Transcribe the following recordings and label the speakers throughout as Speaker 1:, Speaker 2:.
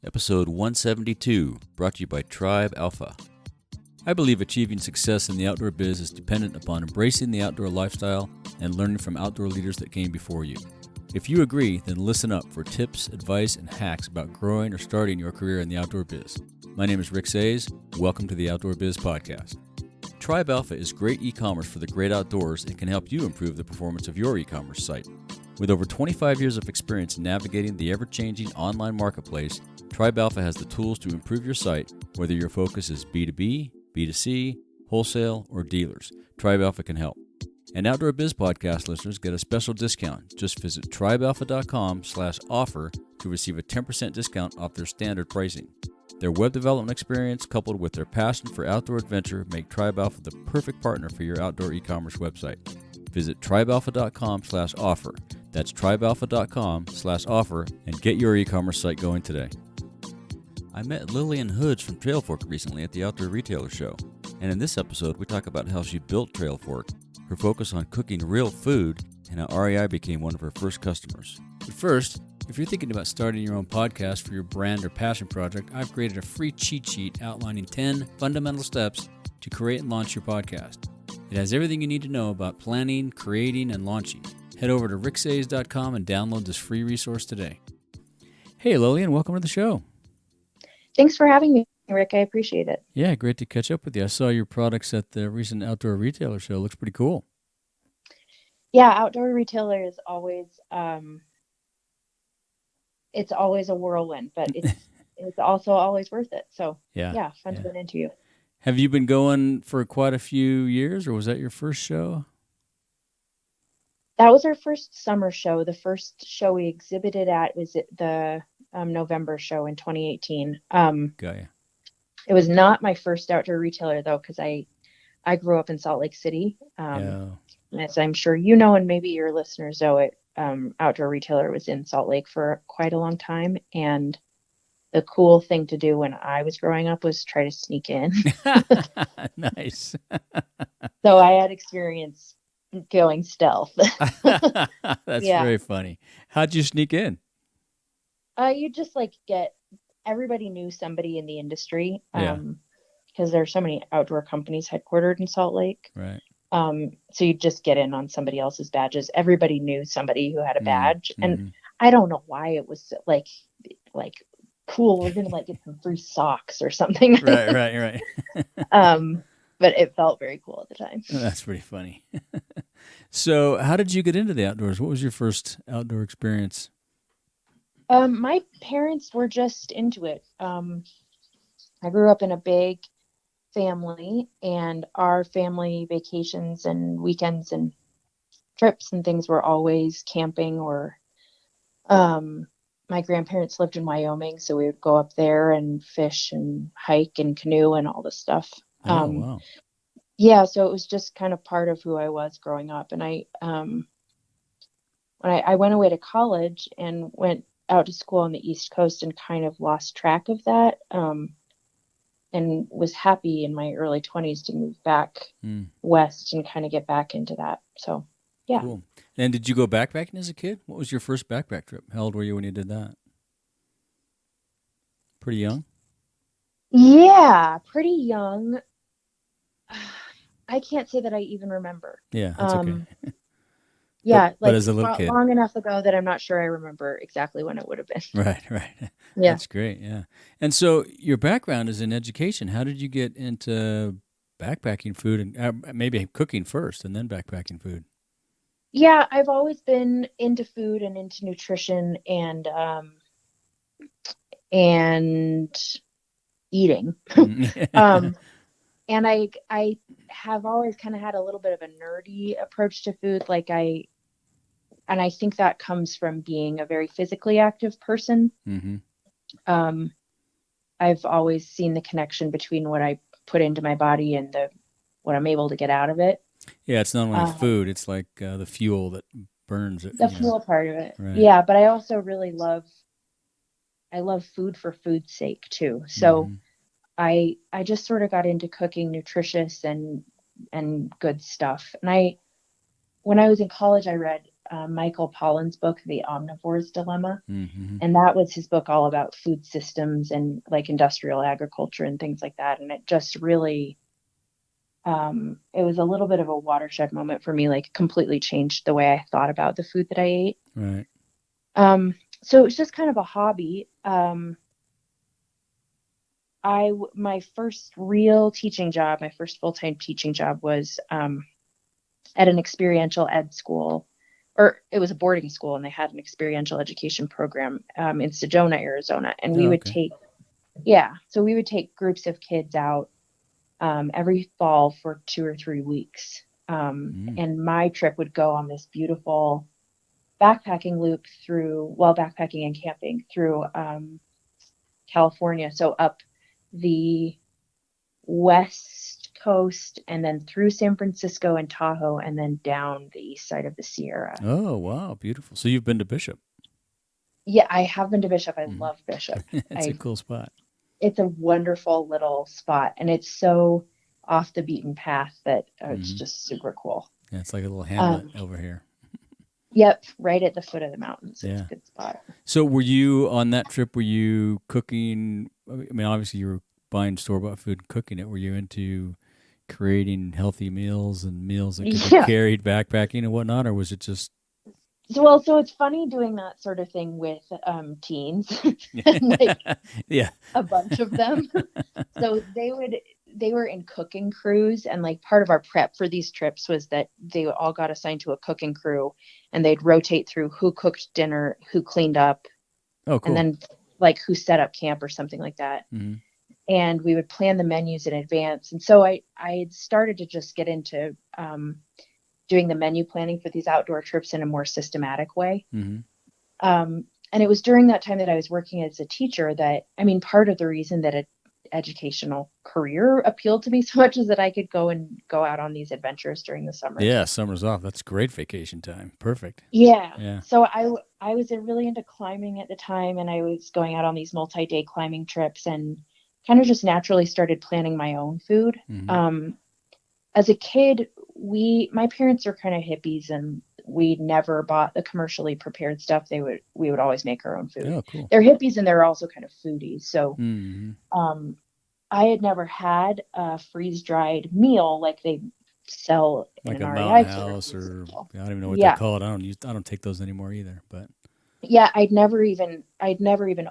Speaker 1: Episode 172, brought to you by Tribe Alpha. I believe achieving success in the outdoor biz is dependent upon embracing the outdoor lifestyle and learning from outdoor leaders that came before you. If you agree, then listen up for tips, advice, and hacks about growing or starting your career in the outdoor biz. My name is Rick Sayes. Welcome to the Outdoor Biz Podcast. Tribe Alpha is great e-commerce for the great outdoors and can help you improve the performance of your e-commerce site. With over 25 years of experience navigating the ever-changing online marketplace, Tribe Alpha has the tools to improve your site, whether your focus is B2B, B2C, wholesale, or dealers. Tribe Alpha can help. And Outdoor Biz Podcast listeners get a special discount. Just visit tribealpha.com/offer to receive a 10% discount off their standard pricing. Their web development experience, coupled with their passion for outdoor adventure, make Tribe Alpha the perfect partner for your outdoor e-commerce website. Visit tribealpha.com/offer. That's tribealpha.com/offer and get your e-commerce site going today. I met Lillian Hoodes from Trailfork recently at the Outdoor Retailer Show, and in this episode we talk about how she built Trailfork, her focus on cooking real food, and how REI became one of her first customers. But first, if you're thinking about starting your own podcast for your brand or passion project, I've created a free cheat sheet outlining 10 fundamental steps to create and launch your podcast. It has everything you need to know about planning, creating, and launching. Head over to ricksayes.com and download this free resource today. Hey Lillian, welcome to the show.
Speaker 2: Thanks for having me, Rick. I appreciate it.
Speaker 1: Yeah, great to catch up with you. I saw your products at the recent Outdoor Retailer Show. Looks pretty cool.
Speaker 2: Yeah, Outdoor Retailer is always it's always a whirlwind, but it's also always worth it. So yeah, fun to get into you.
Speaker 1: Have you been going for quite a few years, or was that your first show?
Speaker 2: That was our first summer show. The first show we exhibited at was at the November show in 2018.
Speaker 1: Got you.
Speaker 2: It was not my first Outdoor Retailer, though, because I grew up in Salt Lake City. As I'm sure you know, and maybe your listeners know, Outdoor Retailer was in Salt Lake for quite a long time. And the cool thing to do when I was growing up was try to sneak in.
Speaker 1: Nice.
Speaker 2: So I had experience going stealth.
Speaker 1: That's very funny. How'd you sneak in?
Speaker 2: You just everybody knew somebody in the industry because there are so many outdoor companies headquartered in Salt Lake.
Speaker 1: Right.
Speaker 2: So you just get in on somebody else's badges. Everybody knew somebody who had a badge. And I don't know why it was like cool. We're going to get some free socks or something.
Speaker 1: Right.
Speaker 2: But it felt very cool at the time.
Speaker 1: That's pretty funny. So how did you get into the outdoors? What was your first outdoor experience?
Speaker 2: My parents were just into it. I grew up in a big family, and our family vacations and weekends and trips and things were always camping, or my grandparents lived in Wyoming, so we would go up there and fish and hike and canoe and all this stuff.
Speaker 1: Wow.
Speaker 2: Yeah, so it was just kind of part of who I was growing up. And when I went away to college and went out to school on the East Coast and kind of lost track of that, and was happy in my early 20s to move back west and kind of get back into that. So, yeah.
Speaker 1: Cool. And did you go backpacking as a kid? What was your first backpack trip? How old were you when you did that? Pretty young?
Speaker 2: Yeah, pretty young. I can't say that I even remember.
Speaker 1: Yeah, that's okay.
Speaker 2: Yeah,
Speaker 1: but as a little kid.
Speaker 2: Long enough ago that I'm not sure I remember exactly when it would have been.
Speaker 1: Right.
Speaker 2: Yeah.
Speaker 1: That's great, yeah. And so your background is in education. How did you get into backpacking food and maybe cooking first and then backpacking food?
Speaker 2: Yeah, I've always been into food and into nutrition and eating. And I have always kind of had a little bit of a nerdy approach to food. And I think that comes from being a very physically active person.
Speaker 1: Mm-hmm.
Speaker 2: I've always seen the connection between what I put into my body and what I'm able to get out of it.
Speaker 1: Yeah, it's not only food; it's like the fuel that burns it.
Speaker 2: The fuel part of it,
Speaker 1: right.
Speaker 2: Yeah. But I also really love food for food's sake too. So I just sort of got into cooking nutritious and good stuff. And when I was in college, I read Michael Pollan's book, The Omnivore's Dilemma.
Speaker 1: Mm-hmm.
Speaker 2: And that was his book all about food systems and like industrial agriculture and things like that. And it just really, it was a little bit of a watershed moment for me, like completely changed the way I thought about the food that I ate.
Speaker 1: Right.
Speaker 2: So it was just kind of a hobby. My first real teaching job, my first full-time teaching job was at an experiential ed school, or it was a boarding school, and they had an experiential education program in Sedona, Arizona. And we
Speaker 1: Oh,
Speaker 2: would
Speaker 1: okay.
Speaker 2: so we would take groups of kids out every fall for 2 or 3 weeks. And my trip would go on this beautiful backpacking loop backpacking and camping through California. So up the west coast and then through San Francisco and Tahoe and then down the east side of the Sierra.
Speaker 1: Oh, wow. Beautiful. So you've been to Bishop.
Speaker 2: Yeah, I have been to Bishop. I love Bishop.
Speaker 1: It's a cool spot.
Speaker 2: It's a wonderful little spot, and it's so off the beaten path that it's just super cool.
Speaker 1: Yeah, it's like a little hamlet over here.
Speaker 2: Yep, right at the foot of the mountains.
Speaker 1: Yeah.
Speaker 2: It's a good spot.
Speaker 1: So were you, on that trip, were you cooking? I mean, obviously you were buying store-bought food and cooking it. Were you into creating healthy meals and meals that could be carried backpacking and whatnot, or was it just...
Speaker 2: So it's funny doing that sort of thing with teens, like a bunch of them. So they were in cooking crews, and like part of our prep for these trips was that they all got assigned to a cooking crew, and they'd rotate through who cooked dinner, who cleaned up,
Speaker 1: cool.
Speaker 2: And then like who set up camp or something like that.
Speaker 1: Mm-hmm.
Speaker 2: And we would plan the menus in advance. And so I had started to just get into doing the menu planning for these outdoor trips in a more systematic way.
Speaker 1: Mm-hmm.
Speaker 2: And it was during that time that I was working as a teacher that, I mean, part of the reason that an educational career appealed to me so much is that I could go out on these adventures during the summer.
Speaker 1: Yeah, summer's off. That's great vacation time. Perfect.
Speaker 2: Yeah. So I was really into climbing at the time, and I was going out on these multi-day climbing trips and kind of just naturally started planning my own food.
Speaker 1: Mm-hmm.
Speaker 2: As a kid, my parents are kind of hippies, and we never bought the commercially prepared stuff. We would always make our own food.
Speaker 1: Oh, cool.
Speaker 2: They're hippies, and they're also kind of foodies. So,
Speaker 1: mm-hmm.
Speaker 2: I had never had a freeze-dried meal like they sell
Speaker 1: like
Speaker 2: in
Speaker 1: a
Speaker 2: an
Speaker 1: mountain
Speaker 2: REI
Speaker 1: house, or I don't even know what
Speaker 2: Yeah.
Speaker 1: they're called. I don't take those anymore either. But
Speaker 2: yeah, I'd never even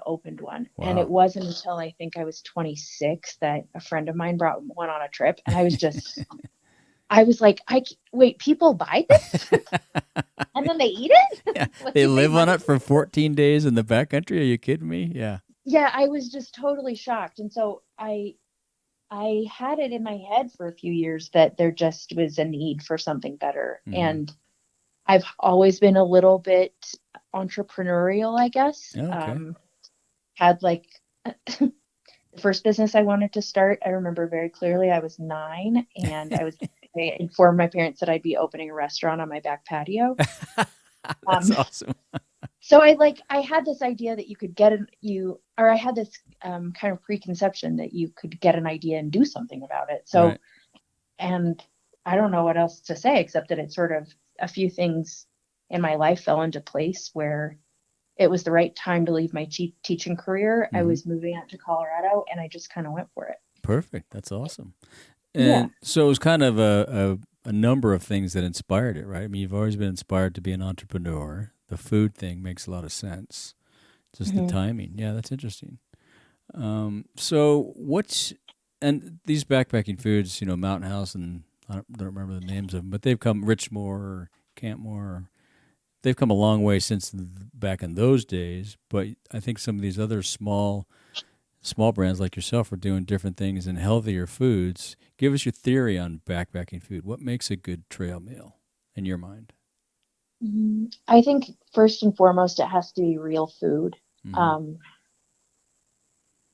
Speaker 2: opened one.
Speaker 1: Wow.
Speaker 2: And it wasn't until I think I was 26 that a friend of mine brought one on a trip, and I was just I was like, wait, people buy this and then they eat it?
Speaker 1: Yeah, they live on it for 14 days in the backcountry. Are you kidding me? Yeah.
Speaker 2: Yeah, I was just totally shocked. And so I had it in my head for a few years that there just was a need for something better.
Speaker 1: Mm-hmm.
Speaker 2: And I've always been a little bit entrepreneurial, I guess.
Speaker 1: Okay.
Speaker 2: Had like the first business I wanted to start, I remember very clearly. I was 9, and I informed my parents that I'd be opening a restaurant on my back patio.
Speaker 1: That's awesome.
Speaker 2: So I had this idea that you could I had this kind of preconception that you could get an idea and do something about it. So,
Speaker 1: right.
Speaker 2: And I don't know what else to say except that it sort of, a few things in my life fell into place where it was the right time to leave my teaching career.
Speaker 1: Mm-hmm.
Speaker 2: I was moving out to Colorado, and I just kind of went for it.
Speaker 1: Perfect. That's awesome. And so it was kind of a number of things that inspired it, right? I mean, you've always been inspired to be an entrepreneur. The food thing makes a lot of sense. Just the timing. Yeah, that's interesting. So and these backpacking foods, Mountain House, and I don't remember the names of them, but they've come, Richmore or Campmore, they've come a long way since back in those days. But I think some of these other small brands like yourself are doing different things and healthier foods. Give us your theory on backpacking food. What makes a good trail meal in your mind?
Speaker 2: I think first and foremost, it has to be real food.
Speaker 1: Mm-hmm.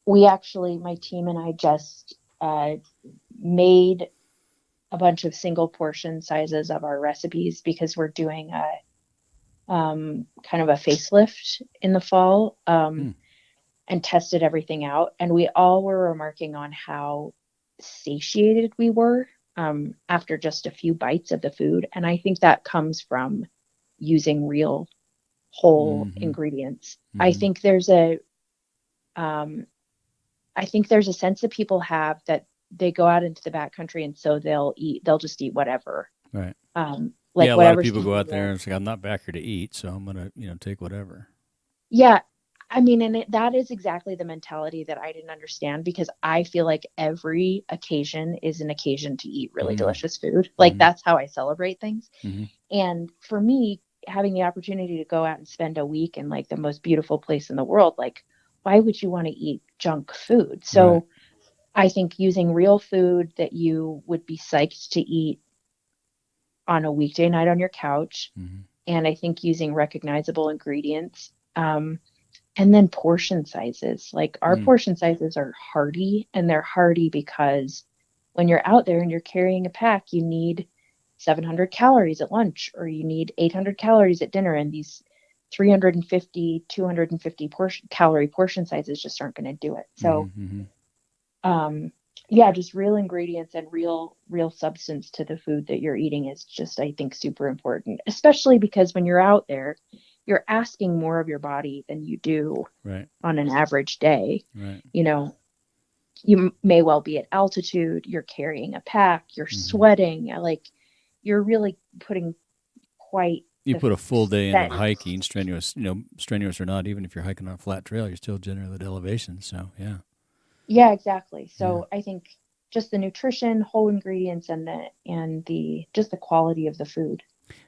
Speaker 2: My team and I just made a bunch of single portion sizes of our recipes because we're doing a kind of a facelift in the fall, and tested everything out. And we all were remarking on how satiated we were after just a few bites of the food. And I think that comes from using real whole ingredients. I think there's a sense that people have that they go out into the backcountry and so they'll just eat whatever.
Speaker 1: Right.
Speaker 2: Like
Speaker 1: a lot of people go out there and it's like, I'm not back here to eat, so I'm gonna, take whatever.
Speaker 2: Yeah. I mean, and that is exactly the mentality that I didn't understand, because I feel like every occasion is an occasion to eat really delicious food. Like that's how I celebrate things. And for me, having the opportunity to go out and spend a week in like the most beautiful place in the world, like why would you want to eat junk food? So I think using real food that you would be psyched to eat on a weekday night on your couch, and I think using recognizable ingredients, and then portion sizes. Like our portion sizes are hearty, and they're hearty because when you're out there and you're carrying a pack, you need 700 calories at lunch, or you need 800 calories at dinner, and these 350, 250 calorie portion sizes just aren't going to do it. So, yeah, just real ingredients and real substance to the food that you're eating is just, I think, super important, especially because when you're out there, you're asking more of your body than you do on an average day. You may well be at altitude, you're carrying a pack, you're sweating, like you're really putting quite
Speaker 1: you put a full day into hiking, strenuous or not. Even if you're hiking on a flat trail, you're still generally at elevation. So yeah,
Speaker 2: exactly. So I think just the nutrition, whole ingredients, and the just the quality of the food.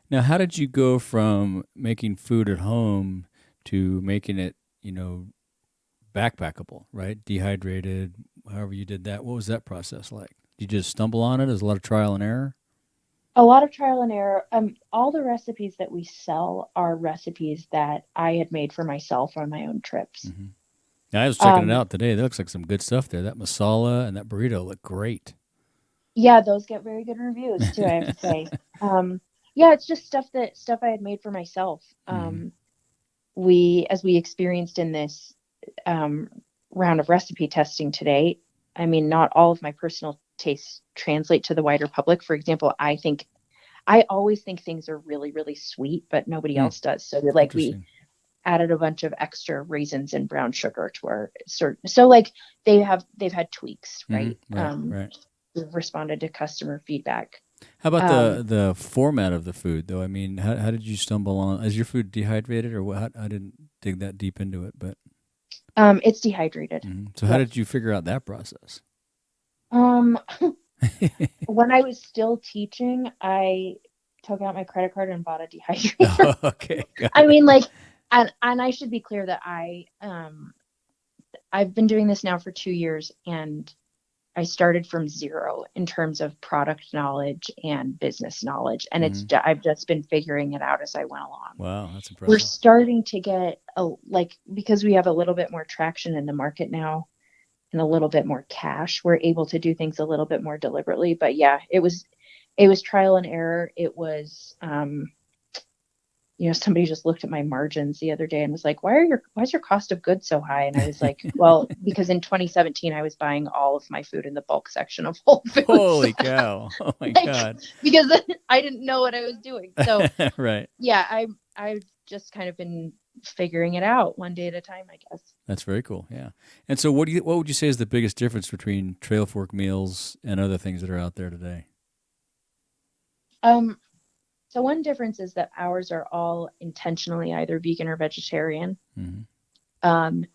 Speaker 1: Now, how did you go from making food at home to making it, backpackable, right? Dehydrated, however you did that. What was that process like? Did you just stumble on it? There's a lot of trial and error?
Speaker 2: A lot of trial and error. All the recipes that we sell are recipes that I had made for myself on my own trips.
Speaker 1: I was checking it out today. There looks like some good stuff there. That masala and that burrito look great.
Speaker 2: Yeah, those get very good reviews too, I have to say. Yeah, it's just stuff I had made for myself. As we experienced in this round of recipe testing today, I mean, not all of my personal tastes translate to the wider public. For example, I always think things are really, really sweet, but nobody else does. So we added a bunch of extra raisins and brown sugar to our so like they've had tweaks, right?
Speaker 1: Right.
Speaker 2: We've responded to customer feedback.
Speaker 1: How about the format of the food, though? I mean, how did you stumble on? Is your food dehydrated, or what? I didn't dig that deep into it, but
Speaker 2: it's dehydrated.
Speaker 1: So how did you figure out that process?
Speaker 2: When I was still teaching, I took out my credit card and bought a dehydrator.
Speaker 1: Oh, okay.
Speaker 2: I mean, like, and I should be clear that I've been doing this now for 2 years, and I started from zero in terms of product knowledge and business knowledge. And I've just been figuring it out as I went along.
Speaker 1: Wow, that's impressive.
Speaker 2: We're starting to get because we have a little bit more traction in the market now and a little bit more cash, we're able to do things a little bit more deliberately. But yeah, it was trial and error. It was, somebody just looked at my margins the other day and was like, why is your cost of goods so high? And I was like, well, because in 2017, I was buying all of my food in the bulk section of Whole Foods.
Speaker 1: Holy cow. Oh my God.
Speaker 2: Because I didn't know what I was doing. So
Speaker 1: right.
Speaker 2: Yeah, I've just kind of been figuring it out one day at a time, I guess.
Speaker 1: That's very cool. Yeah. And so what would you say is the biggest difference between Trail Fork meals and other things that are out there today?
Speaker 2: So one difference is that ours are all intentionally either vegan or vegetarian. The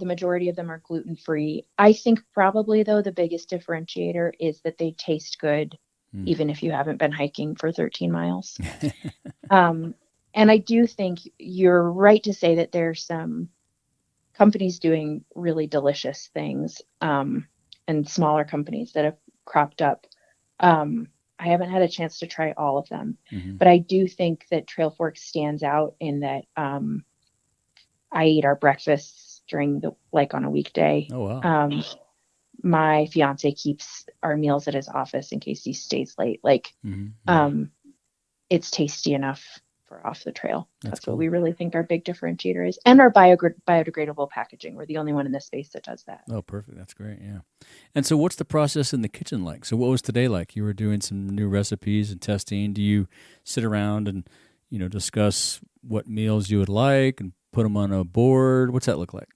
Speaker 2: majority of them are gluten-free. I think probably, though, the biggest differentiator is that they taste good, even if you haven't been hiking for 13 miles. And I do think you're right to say that there's some companies doing really delicious things, and smaller companies that have cropped up. I haven't had a chance to try all of them, but I do think that Trail Fork stands out in that I eat our breakfasts during on a weekday.
Speaker 1: Oh, wow.
Speaker 2: My fiance keeps our meals at his office in case he stays late. It's tasty enough for off the trail. That's cool. What we really think our big differentiator is. And our biodegradable packaging. We're the only one in this space that does that.
Speaker 1: Oh, perfect. That's great. Yeah. And so what's the process in the kitchen like? So what was today like? You were doing some new recipes and testing. Do you sit around and, discuss what meals you would like and put them on a board? What's that look like?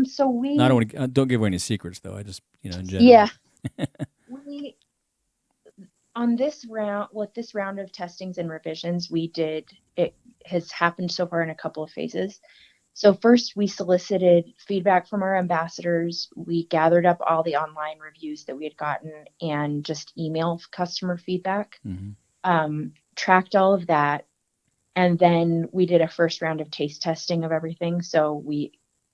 Speaker 2: So
Speaker 1: No, I don't give away any secrets though. I just, in general.
Speaker 2: Yeah. We, on this round, with this round of testings and revisions, it has happened so far in a couple of phases. So first, we solicited feedback from our ambassadors. We gathered up all the online reviews that we had gotten and just email customer feedback, tracked all of that. And then we did a first round of taste testing of everything. So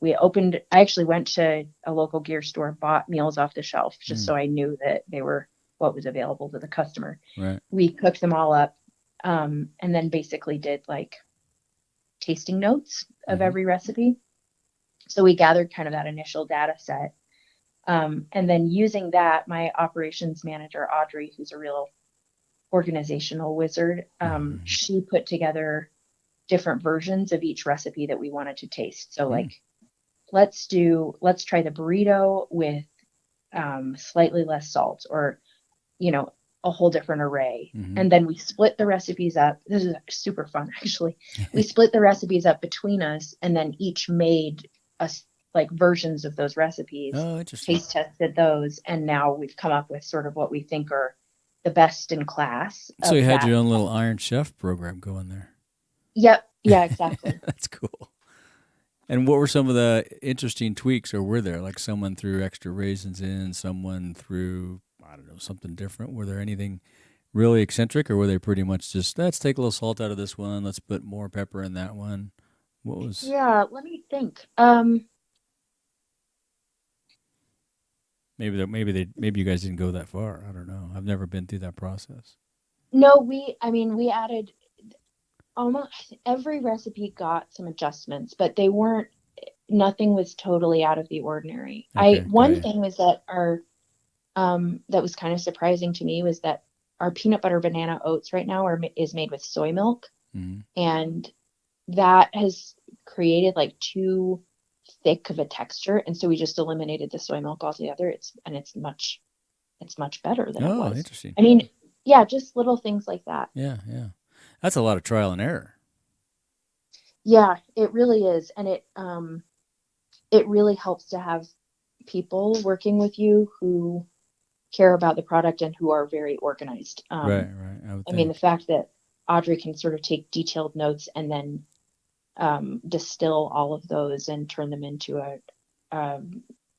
Speaker 2: I actually went to a local gear store, bought meals off the shelf just so I knew that they were what was available to the customer.
Speaker 1: Right.
Speaker 2: We cooked them all up, and then basically did like tasting notes of every recipe. So we gathered kind of that initial data set. And then using that, my operations manager, Audrey, who's a real organizational wizard, she put together different versions of each recipe that we wanted to taste. So like, let's try the burrito with slightly less salt, or, a whole different array. And then we split the recipes up. This is super fun, actually. We split the recipes up between us, and then each made us like versions of those recipes.
Speaker 1: Oh, interesting.
Speaker 2: Taste tested those, and now we've come up with sort of what we think are the best in class.
Speaker 1: So you had your own little Iron Chef program going there.
Speaker 2: Yep. Yeah, exactly.
Speaker 1: That's cool. And what were some of the interesting tweaks, or were there? Like someone threw extra raisins in, someone threw, I don't know, something different. Were there anything really eccentric, or were they pretty much just, let's take a little salt out of this one, let's put more pepper in that one? What was?
Speaker 2: Yeah, let me think.
Speaker 1: Maybe you guys didn't go that far. I don't know. I've never been through that process.
Speaker 2: No, we added almost every recipe got some adjustments, but nothing was totally out of the ordinary.
Speaker 1: Okay,
Speaker 2: one thing was that that was kind of surprising to me was that our peanut butter banana oats right now is made with soy milk. And that has created like too thick of a texture. And so we just eliminated the soy milk altogether. It's much better than it was.
Speaker 1: Oh, interesting.
Speaker 2: I mean, yeah, just little things like that.
Speaker 1: Yeah. That's a lot of trial and error.
Speaker 2: Yeah, it really is. And it really helps to have people working with you who care about the product and who are very organized.
Speaker 1: Right.
Speaker 2: I mean, the fact that Audrey can sort of take detailed notes and then distill all of those and turn them into a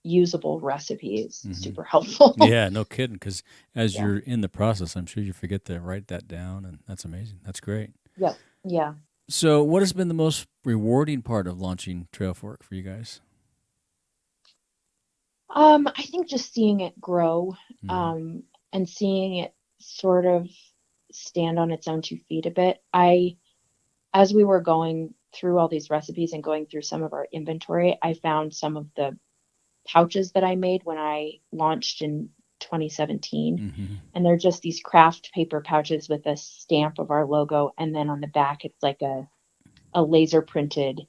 Speaker 2: usable recipe is super helpful.
Speaker 1: Yeah, no kidding. Because as you're in the process, I'm sure you forget to write that down, and that's amazing. That's great.
Speaker 2: Yep. Yeah.
Speaker 1: So, what has been the most rewarding part of launching Trail Fork for you guys?
Speaker 2: I think just seeing it grow, and seeing it sort of stand on its own 2 feet a bit. As we were going through all these recipes and going through some of our inventory, I found some of the pouches that I made when I launched in 2017. And they're just these craft paper pouches with a stamp of our logo. And then on the back, it's like a laser printed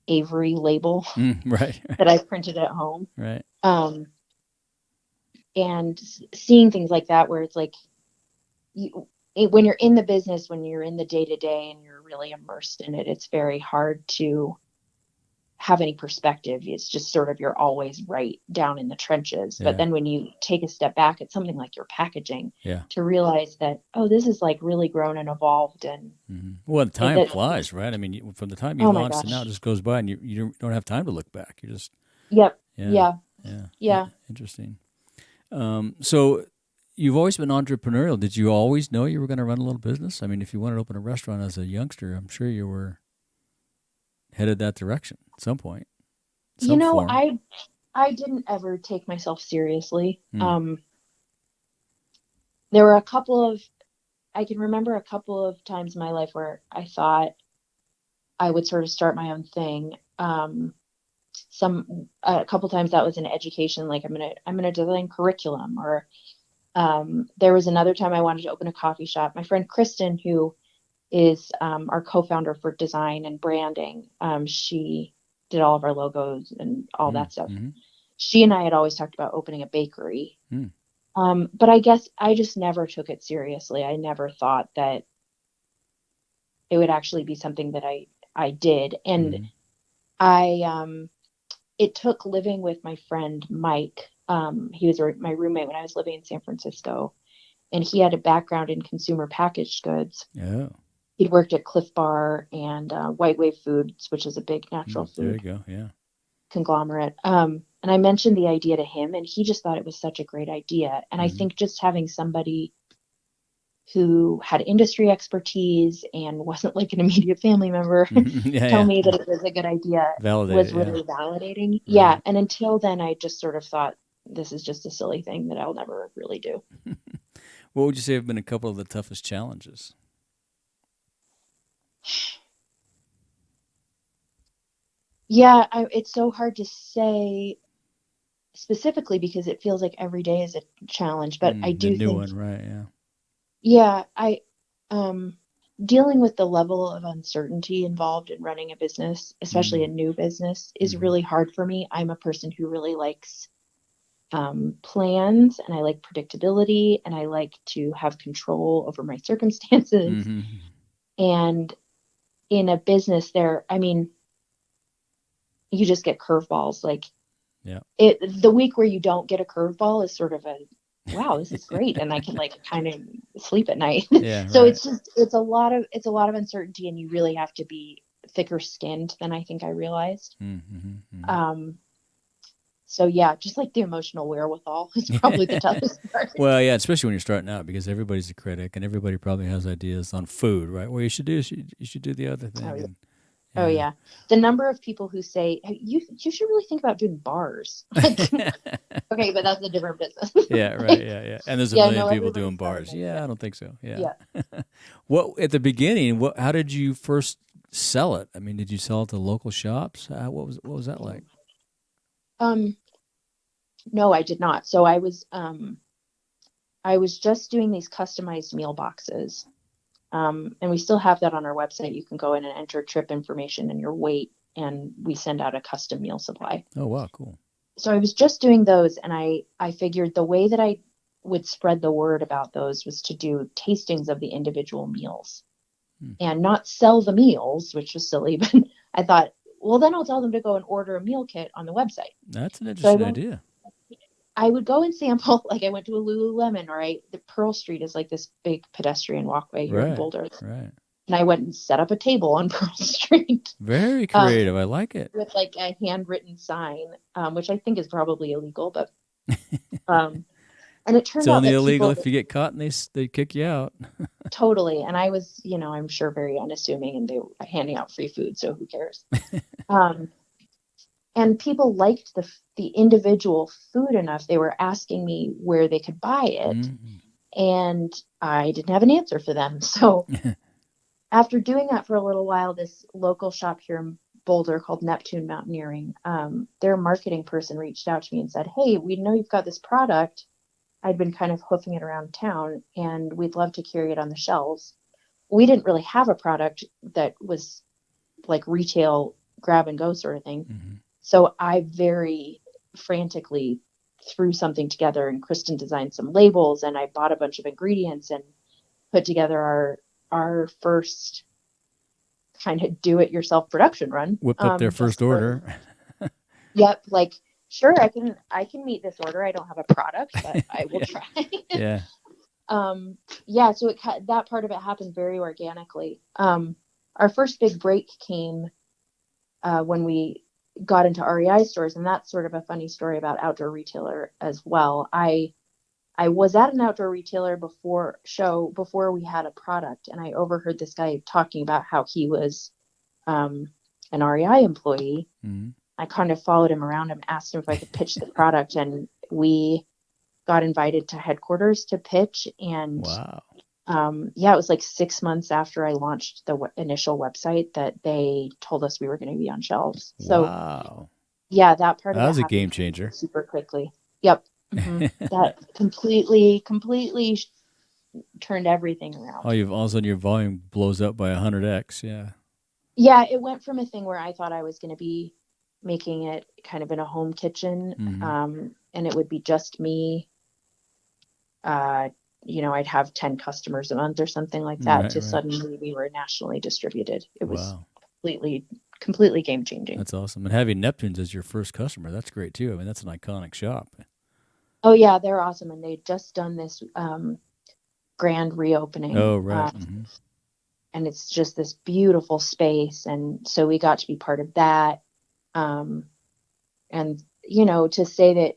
Speaker 2: Avery label
Speaker 1: right.
Speaker 2: that I printed at home.
Speaker 1: Right.
Speaker 2: And seeing things like that, where it's like, when you're in the business, when you're in the day to day and you're really immersed in it, it's very hard to have any perspective. It's just sort of, you're always right down in the trenches. But then when you take a step back at something like your packaging, to realize that, oh, this is like really grown and evolved. And
Speaker 1: well, time flies, right? I mean, from the time you launched and now it just goes by, and you don't have time to look back. You just Yeah. Interesting. So you've always been entrepreneurial. Did you always know you were going to run a little business? I mean, if you wanted to open a restaurant as a youngster, I'm sure you were headed that direction at some point.
Speaker 2: I didn't ever take myself seriously. There were I can remember a couple of times in my life where I thought I would sort of start my own thing. A couple times that was in education, like I'm gonna design curriculum, or there was another time I wanted to open a coffee shop. My friend Kristen, who is our co-founder for design and branding, she did all of our logos and all that stuff. She and I had always talked about opening a bakery, but I guess I just never took it seriously. I never thought that it would actually be something that I did. And
Speaker 1: Mm-hmm.
Speaker 2: it took living with my friend Mike. He was my roommate when I was living in San Francisco, and he had a background in consumer packaged goods.
Speaker 1: Oh.
Speaker 2: He'd worked at Cliff Bar and White Wave Foods, which is a big natural
Speaker 1: There you
Speaker 2: food
Speaker 1: go. Yeah.
Speaker 2: conglomerate. And I mentioned the idea to him, and he just thought it was such a great idea. And I
Speaker 1: Mm-hmm.
Speaker 2: think just having somebody who had industry expertise and wasn't like an immediate family member
Speaker 1: Yeah,
Speaker 2: tell
Speaker 1: yeah.
Speaker 2: me that it was a good idea
Speaker 1: Validate
Speaker 2: was
Speaker 1: it, yeah.
Speaker 2: really validating. Yeah.
Speaker 1: Right.
Speaker 2: And until then, I just sort of thought this is just a silly thing that I'll never really do.
Speaker 1: What would you say have been a couple of the toughest challenges?
Speaker 2: Yeah, it's so hard to say specifically because it feels like every day is a challenge. But I
Speaker 1: The
Speaker 2: do
Speaker 1: new
Speaker 2: think,
Speaker 1: one, right? Yeah.
Speaker 2: yeah, um, dealing with the level of uncertainty involved in running a business, especially a new business, is
Speaker 1: Mm-hmm.
Speaker 2: really hard for me. I'm a person who really likes plans, and I like predictability, and I like to have control over my circumstances.
Speaker 1: Mm-hmm.
Speaker 2: And in a business I mean, you just get curveballs. Like
Speaker 1: Yeah.
Speaker 2: the week where you don't get a curveball is sort of a, wow, this is great. And I can like kind of sleep at night.
Speaker 1: Yeah,
Speaker 2: So
Speaker 1: right.
Speaker 2: it's a lot of uncertainty, and you really have to be thicker skinned than I think I realized.
Speaker 1: Mm-hmm.
Speaker 2: Um, so yeah, just like the emotional wherewithal is probably the toughest part.
Speaker 1: Well, yeah, especially when you're starting out, because everybody's a critic and everybody probably has ideas on food, right? Well, you should do the other
Speaker 2: Oh
Speaker 1: thing,
Speaker 2: yeah.
Speaker 1: and
Speaker 2: Oh
Speaker 1: yeah.
Speaker 2: yeah. The number of people who say, hey, you should really think about doing bars. Like, okay, but that's a different business.
Speaker 1: Yeah, right.
Speaker 2: Like,
Speaker 1: Yeah, yeah. And there's a
Speaker 2: yeah,
Speaker 1: million
Speaker 2: no,
Speaker 1: people
Speaker 2: everybody's
Speaker 1: doing
Speaker 2: got an
Speaker 1: bars. Yeah,
Speaker 2: idea.
Speaker 1: I don't think so. Yeah.
Speaker 2: Yeah.
Speaker 1: What at the beginning? How did you first sell it? I mean, did you sell it to local shops? What was that like?
Speaker 2: Um, no, I did not. So I was just doing these customized meal boxes. And we still have that on our website. You can go in and enter trip information and your weight, and we send out a custom meal supply.
Speaker 1: Oh, wow, cool.
Speaker 2: So I was just doing those, and I figured the way that I would spread the word about those was to do tastings of the individual meals and not sell the meals, which was silly, but I thought, well, then I'll tell them to go and order a meal kit on the website.
Speaker 1: That's an
Speaker 2: So
Speaker 1: interesting idea.
Speaker 2: I would go and sample, like I went to a Lululemon, or the Pearl Street is like this big pedestrian walkway here in
Speaker 1: Right,
Speaker 2: Boulder.
Speaker 1: right.
Speaker 2: And I went and set up a table on Pearl Street
Speaker 1: Very
Speaker 2: um,
Speaker 1: creative. I like it.
Speaker 2: with like a handwritten sign, which I think is probably illegal, but um, and it
Speaker 1: It's
Speaker 2: turned out
Speaker 1: only
Speaker 2: that
Speaker 1: illegal
Speaker 2: people
Speaker 1: if you get caught and they kick you out.
Speaker 2: totally, and I was, I'm sure very unassuming, and they were handing out free food, so who cares? Um, and people liked the individual food enough. They were asking me where they could buy it,
Speaker 1: Mm-hmm.
Speaker 2: and I didn't have an answer for them. So after doing that for a little while, this local shop here in Boulder called Neptune Mountaineering, their marketing person reached out to me and said, hey, we know you've got this product. I'd been kind of hoofing it around town, and we'd love to carry it on the shelves. We didn't really have a product that was like retail grab and go sort of thing.
Speaker 1: Mm-hmm.
Speaker 2: So I very frantically threw something together, and Kristen designed some labels, and I bought a bunch of ingredients and put together our first kind of do it yourself production run.
Speaker 1: Whipped up their first order.
Speaker 2: Yep, like sure, I can meet this order. I don't have a product, but I will try.
Speaker 1: Yeah.
Speaker 2: Yeah, so that part of it happened very organically. Our first big break came when we got into REI stores, and that's sort of a funny story about outdoor retailer as well. I was at an outdoor retailer before we had a product, and I overheard this guy talking about how he was an REI employee.
Speaker 1: Mm-hmm.
Speaker 2: I kind of followed him around and asked him if I could pitch the product, and we got invited to headquarters to pitch. And
Speaker 1: Wow.
Speaker 2: yeah, it was like 6 months after I launched the initial website that they told us we were going to be on shelves. So
Speaker 1: Wow.
Speaker 2: yeah, that part of
Speaker 1: That
Speaker 2: it
Speaker 1: was a
Speaker 2: happened
Speaker 1: game changer.
Speaker 2: super quickly. Yep. Mm-hmm. That completely turned everything around.
Speaker 1: All of a sudden your volume blows up by 100x. Yeah.
Speaker 2: Yeah, it went from a thing where I thought I was going to be making it kind of in a home kitchen,
Speaker 1: Mm-hmm.
Speaker 2: and it would be just me I'd have 10 customers a month or something like that, to suddenly we were nationally distributed. It was completely game changing.
Speaker 1: That's awesome. And having Neptune's as your first customer, that's great too. I mean, that's an iconic shop.
Speaker 2: Oh yeah, they're awesome. And they'd just done this grand reopening.
Speaker 1: Oh, right.
Speaker 2: And it's just this beautiful space. And so we got to be part of that. And, to say that,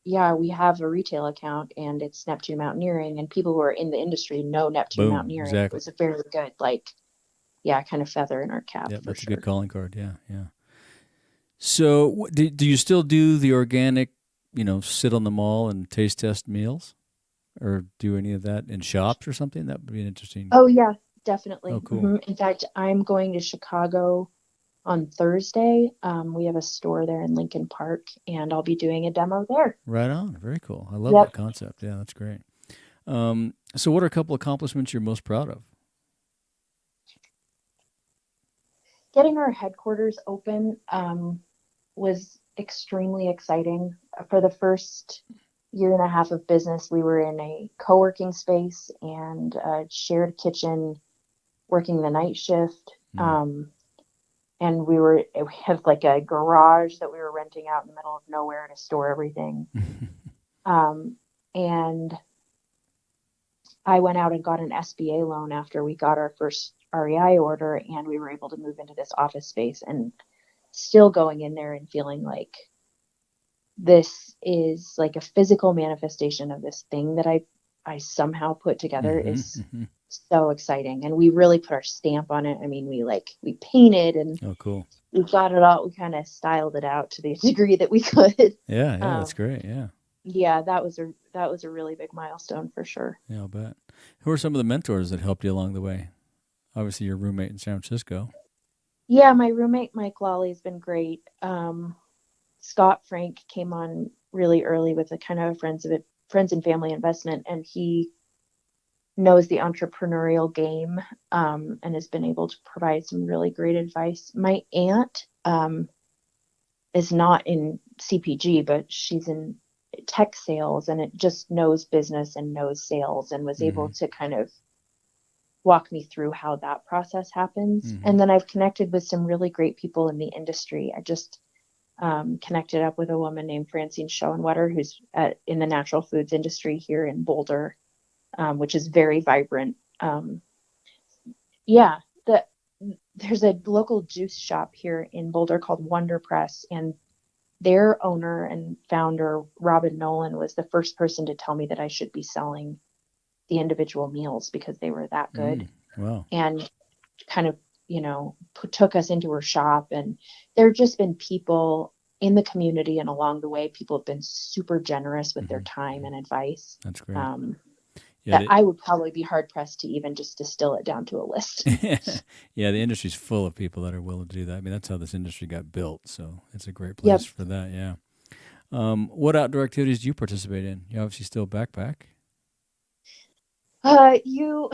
Speaker 2: yeah, we have a retail account and it's Neptune Mountaineering, and people who are in the industry know Neptune Mountaineering.
Speaker 1: Exactly.
Speaker 2: It was a very good, kind of feather in our cap.
Speaker 1: Yeah, that's
Speaker 2: sure.
Speaker 1: a good calling card. Yeah, yeah. So do you still do the organic, sit on the mall and taste test meals? Or do any of that in shops or something? That would be an interesting.
Speaker 2: Oh, yeah, definitely.
Speaker 1: Oh, cool.
Speaker 2: In fact, I'm going to Chicago on Thursday. We have a store there in Lincoln Park, and I'll be doing a demo there.
Speaker 1: Right on. Very cool. I love that concept. Yeah, that's great. So what are a couple accomplishments you're most proud of?
Speaker 2: Getting our headquarters open was extremely exciting. For the first year and a half of business, we were in a co-working space and a shared kitchen, working the night shift. And we had a garage that we were renting out in the middle of nowhere to store everything. And I went out and got an SBA loan after we got our first REI order, and we were able to move into this office space, and still going in there and feeling like this is a physical manifestation of this thing that I somehow put together is so exciting. And we really put our stamp on it. I mean, we painted and
Speaker 1: cool.
Speaker 2: We got it all. We kind of styled it out to the degree that we could.
Speaker 1: Yeah, that's great. Yeah.
Speaker 2: Yeah, that was a really big milestone for sure.
Speaker 1: Yeah, I'll bet. Who are some of the mentors that helped you along the way? Obviously, your roommate in San Francisco.
Speaker 2: Yeah, my roommate Mike Lawley has been great. Scott Frank came on really early with a kind of friends and family investment, and he knows the entrepreneurial game and has been able to provide some really great advice. My aunt is not in CPG, but she's in tech sales, and it just knows business and knows sales, and was able to kind of walk me through how that process happens. And then I've connected with some really great people in the industry. I just connected up with a woman named Francine Schoenwetter, who's in the natural foods industry here in Boulder, which is very vibrant. There's a local juice shop here in Boulder called Wonder Press, and their owner and founder, Robin Nolan, was the first person to tell me that I should be selling the individual meals because they were that good.
Speaker 1: Wow.
Speaker 2: And kind of, took us into her shop. And there have just been people in the community and along the way, people have been super generous with their time and advice.
Speaker 1: That's great.
Speaker 2: I would probably be hard pressed to even just distill it down to a list.
Speaker 1: Yeah, the industry's full of people that are willing to do that. I mean, that's how this industry got built. So it's a great place for that. Yeah. What outdoor activities do you participate in? You obviously still backpack.
Speaker 2: You'd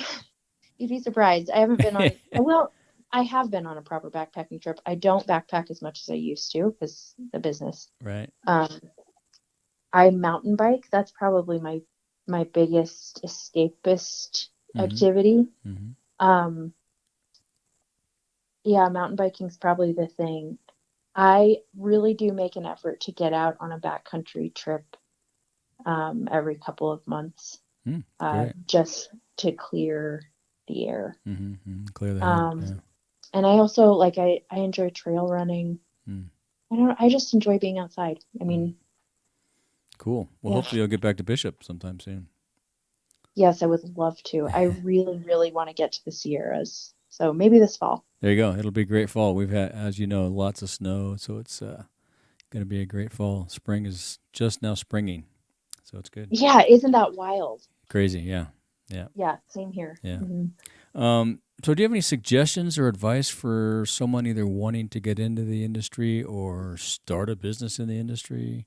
Speaker 2: be surprised. I haven't been on. Well, I have been on a proper backpacking trip. I don't backpack as much as I used to because the business.
Speaker 1: Right.
Speaker 2: I mountain bike. That's probably my biggest escapist activity. Yeah, mountain biking is probably the thing. I really do make an effort to get out on a backcountry trip every couple of months, just to clear the air.
Speaker 1: Clear the head.
Speaker 2: And I also I enjoy trail running. I just enjoy being outside. I mean,
Speaker 1: cool. Well, hopefully you'll get back to Bishop sometime soon.
Speaker 2: Yes, I would love to. I really, really want to get to the Sierras. So maybe this fall.
Speaker 1: There you go. It'll be a great fall. We've had, as you know, lots of snow, so it's going to be a great fall. Spring is just now springing, so it's good.
Speaker 2: Yeah, isn't that wild?
Speaker 1: Crazy, yeah.
Speaker 2: Yeah, same here.
Speaker 1: Yeah. So do you have any suggestions or advice for someone either wanting to get into the industry or start a business in the industry?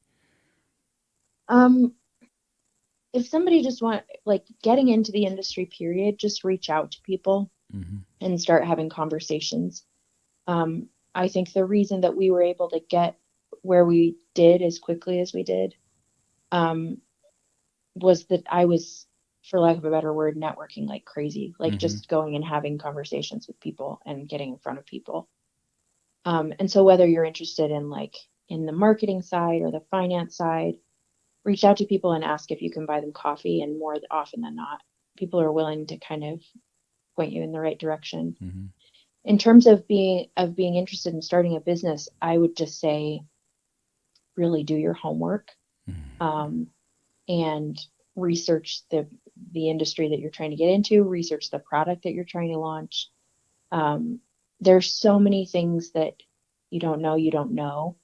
Speaker 2: If somebody just getting into the industry, period, just reach out to people and start having conversations. I think the reason that we were able to get where we did as quickly as we did was that I was for lack of a better word, networking like crazy, like
Speaker 1: Mm-hmm.
Speaker 2: just going and having conversations with people and getting in front of people. And so whether you're interested in like in the marketing side or the finance side, reach out to people and ask if you can buy them coffee. And more often than not, people are willing to kind of point you in the right direction.
Speaker 1: Mm-hmm.
Speaker 2: In terms of being interested in starting a business, I would just say really do your homework, and research the industry that you're trying to get into, research the product that you're trying to launch. There's so many things that you don't know.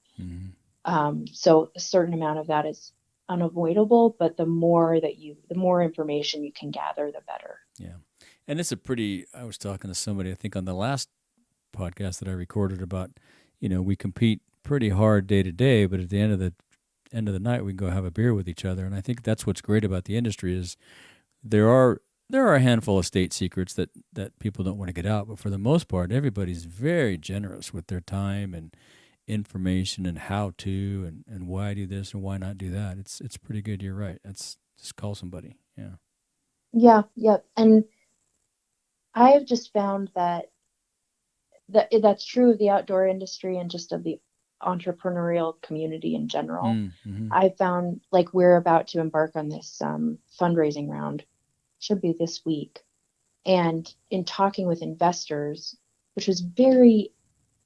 Speaker 2: So a certain amount of that is unavoidable, but the more information you can gather, the better.
Speaker 1: Yeah. And it's I was talking to somebody, I think on the last podcast that I recorded about, we compete pretty hard day to day, but at the end of the night, we can go have a beer with each other. And I think that's what's great about the industry is there are a handful of state secrets that people don't want to get out, but for the most part, everybody's very generous with their time and information and how to and why do this and why not do that. It's pretty good. You're right. It's just call somebody. Yeah.
Speaker 2: Yeah. And I have just found that's true of the outdoor industry and just of the entrepreneurial community in general.
Speaker 1: Mm-hmm.
Speaker 2: I found like we're about to embark on this fundraising round, should be this week. And in talking with investors, which was very,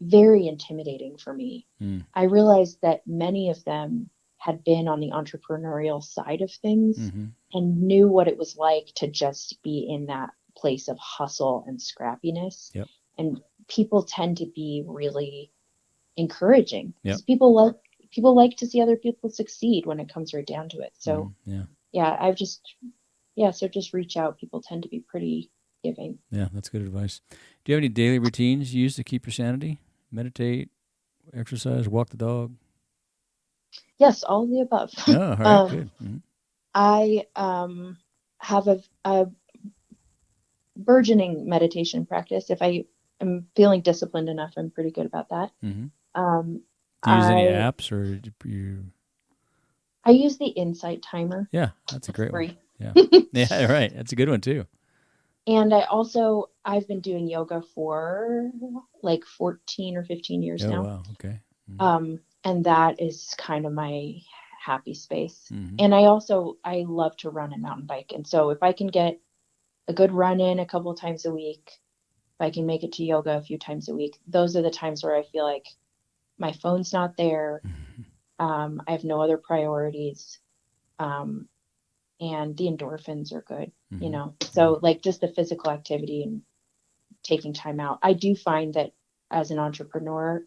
Speaker 2: very intimidating for me, I realized that many of them had been on the entrepreneurial side of things and knew what it was like to just be in that place of hustle and scrappiness.
Speaker 1: Yep.
Speaker 2: And people tend to be really encouraging.
Speaker 1: Yep.
Speaker 2: People like to see other people succeed when it comes right down to it. So so just reach out. People tend to be pretty giving.
Speaker 1: Yeah, that's good advice. Do you have any daily routines you use to keep your sanity? Meditate, exercise, walk the dog?
Speaker 2: Yes, all of the above.
Speaker 1: Oh, all right, good. Mm-hmm.
Speaker 2: I have a burgeoning meditation practice. If I am feeling disciplined enough, I'm pretty good about that.
Speaker 1: Mm-hmm. Do you use any apps or you?
Speaker 2: I use the Insight timer.
Speaker 1: Yeah, that's a great
Speaker 2: one.
Speaker 1: Yeah, yeah, right. That's a good one too.
Speaker 2: And I've been doing yoga for like 14 or 15 years now.
Speaker 1: Oh, wow. Okay. Mm-hmm.
Speaker 2: And that is kind of my happy space. Mm-hmm. And I love to run and mountain bike. And so if I can get a good run in a couple of times a week, if I can make it to yoga a few times a week, those are the times where I feel like my phone's not there. I have no other priorities. And the endorphins are good, so like just the physical activity and taking time out. I do find that as an entrepreneur,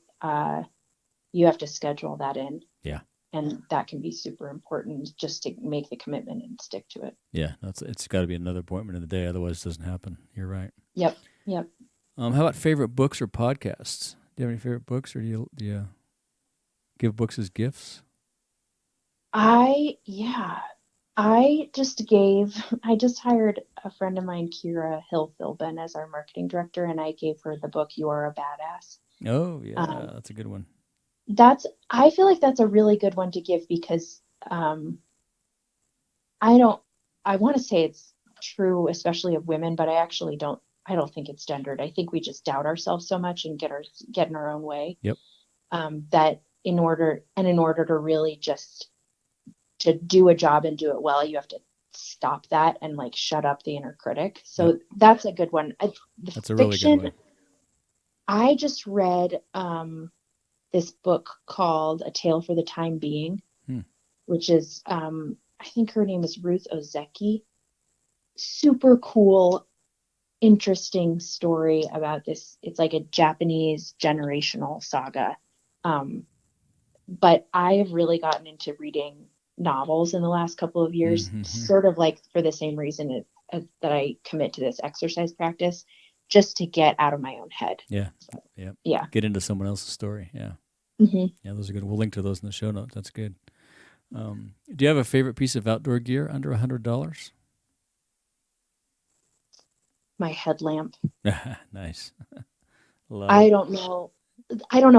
Speaker 2: you have to schedule that in.
Speaker 1: Yeah.
Speaker 2: And that can be super important just to make the commitment and stick to it.
Speaker 1: Yeah. It's got to be another appointment in the day. Otherwise it doesn't happen. You're right.
Speaker 2: Yep.
Speaker 1: How about favorite books or podcasts? Do you have any favorite books or do you give books as gifts?
Speaker 2: I just hired a friend of mine, Kira Hill-Philbin, as our marketing director, and I gave her the book, You Are a Badass.
Speaker 1: Oh, yeah, that's a good one.
Speaker 2: I feel like that's a really good one to give because I want to say it's true, especially of women, but I don't think it's gendered. I think we just doubt ourselves so much and get in our own way.
Speaker 1: Yep.
Speaker 2: That in order to really just to do a job and do it well, you have to stop that and like shut up the inner critic. So that's a good one.
Speaker 1: That's a really good one.
Speaker 2: I just read this book called A Tale for the Time Being, which is I think her name is Ruth Ozeki. Super cool, interesting story about this. It's like a Japanese generational saga. But I have really gotten into reading novels in the last couple of years, sort of like for the same reason that I commit to this exercise practice, just to get out of my own head.
Speaker 1: Yeah.
Speaker 2: So,
Speaker 1: yeah. Get into someone else's story. Yeah.
Speaker 2: Mm-hmm.
Speaker 1: Yeah, those are good. We'll link to those in the show notes. That's good. Do you have a favorite piece of outdoor gear under $100?
Speaker 2: My headlamp.
Speaker 1: Nice.
Speaker 2: I don't know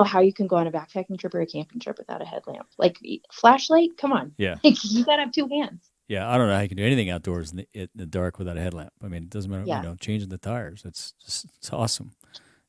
Speaker 2: how you can go on a backpacking trip or a camping trip without a headlamp. Like flashlight, come on.
Speaker 1: Yeah.
Speaker 2: You gotta have two hands.
Speaker 1: Yeah, I don't know how you can do anything outdoors in the dark without a headlamp. I mean, it doesn't matter,
Speaker 2: Yeah.
Speaker 1: changing the tires. It's awesome.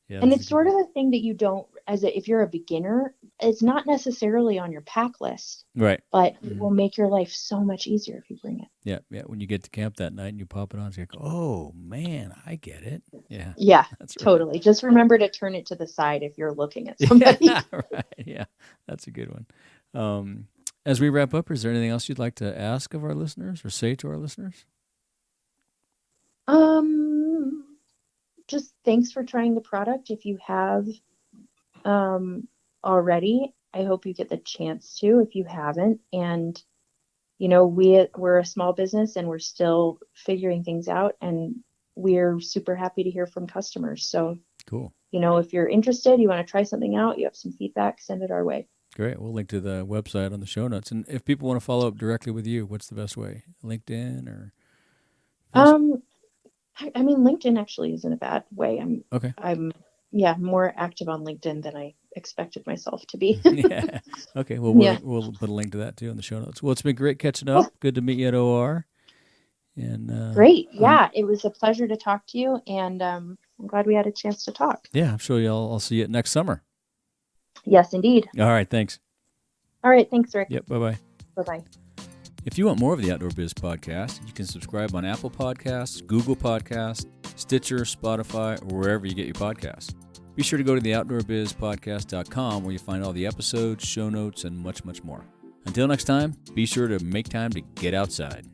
Speaker 1: Yeah,
Speaker 2: And
Speaker 1: that's a
Speaker 2: it's
Speaker 1: good
Speaker 2: sort of a thing that you don't, if you're a beginner, it's not necessarily on your pack list,
Speaker 1: right.
Speaker 2: but it will make your life so much easier if you bring it.
Speaker 1: Yeah, yeah. When you get to camp that night and you pop it on, you're like, oh man, I get it. Yeah,
Speaker 2: Yeah,
Speaker 1: that's right.
Speaker 2: totally. Just remember to turn it to the side if you're looking at somebody.
Speaker 1: Yeah, right. Yeah, that's a good one. As we wrap up, is there anything else you'd like to ask of our listeners or say to our listeners?
Speaker 2: Just thanks for trying the product. If you have already, I hope you get the chance to if you haven't. And we're a small business and we're still figuring things out, and we're super happy to hear from customers. So
Speaker 1: Cool.
Speaker 2: If you're interested, you want to try something out, you have some feedback, send it our way.
Speaker 1: Great. We'll link to the website on the show notes. And if people want to follow up directly with you, what's the best way? LinkedIn or Facebook?
Speaker 2: I mean, LinkedIn actually isn't a bad way.
Speaker 1: Okay.
Speaker 2: I'm more active on LinkedIn than I expected myself to be.
Speaker 1: Yeah. Okay. Well, we'll put a link to that too in the show notes. Well, it's been great catching up.
Speaker 2: Yeah.
Speaker 1: Good to meet you at OR. And
Speaker 2: great. Yeah, it was a pleasure to talk to you, and I'm glad we had a chance to talk.
Speaker 1: Yeah, I'm sure I'll see you next summer.
Speaker 2: Yes, indeed.
Speaker 1: All right. Thanks.
Speaker 2: All right. Thanks, Rick.
Speaker 1: Yep. Bye-bye.
Speaker 2: Bye-bye.
Speaker 1: If you want more of the Outdoor Biz podcast, you can subscribe on Apple Podcasts, Google Podcasts, Stitcher, Spotify, or wherever you get your podcasts. Be sure to go to theoutdoorbizpodcast.com where you find all the episodes, show notes, and much, much more. Until next time, be sure to make time to get outside.